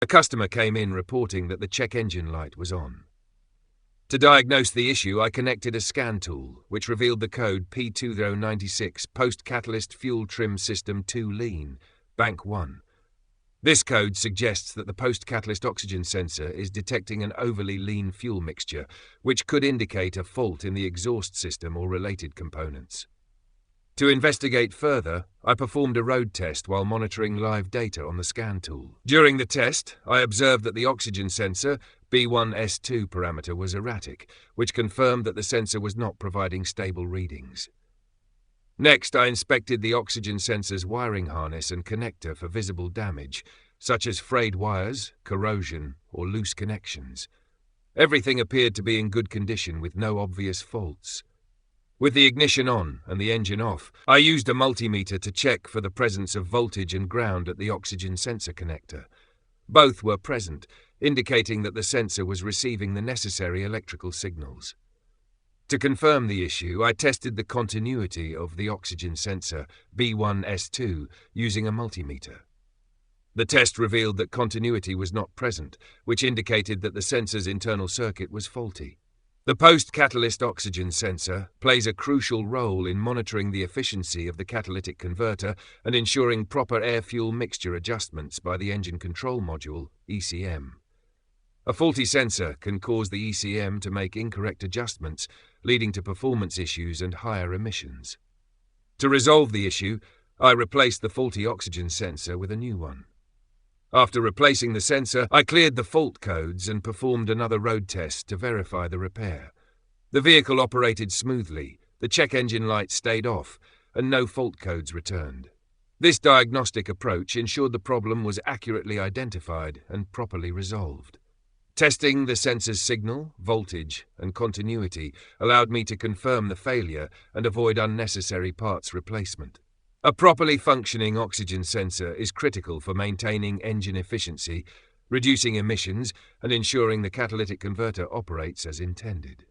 customer came in reporting that the check engine light was on. To diagnose the issue, I connected a scan tool, which revealed the code P2096 Post-Catalyst Fuel Trim System 2 Lean, Bank 1. This code suggests that the post-catalyst oxygen sensor is detecting an overly lean fuel mixture, which could indicate a fault in the exhaust system or related components. To investigate further, I performed a road test while monitoring live data on the scan tool. During the test, I observed that the oxygen sensor B1S2 parameter was erratic, which confirmed that the sensor was not providing stable readings. Next, I inspected the oxygen sensor's wiring harness and connector for visible damage, such as frayed wires, corrosion, or loose connections. Everything appeared to be in good condition with no obvious faults. With the ignition on and the engine off, I used a multimeter to check for the presence of voltage and ground at the oxygen sensor connector. Both were present, indicating that the sensor was receiving the necessary electrical signals. To confirm the issue, I tested the continuity of the oxygen sensor B1S2 using a multimeter. The test revealed that continuity was not present, which indicated that the sensor's internal circuit was faulty. The post-catalyst oxygen sensor plays a crucial role in monitoring the efficiency of the catalytic converter and ensuring proper air-fuel mixture adjustments by the engine control module, ECM. A faulty sensor can cause the ECM to make incorrect adjustments, leading to performance issues and higher emissions. To resolve the issue, I replaced the faulty oxygen sensor with a new one. After replacing the sensor, I cleared the fault codes and performed another road test to verify the repair. The vehicle operated smoothly, the check engine light stayed off, and no fault codes returned. This diagnostic approach ensured the problem was accurately identified and properly resolved. Testing the sensor's signal, voltage, and continuity allowed me to confirm the failure and avoid unnecessary parts replacement. A properly functioning oxygen sensor is critical for maintaining engine efficiency, reducing emissions, and ensuring the catalytic converter operates as intended.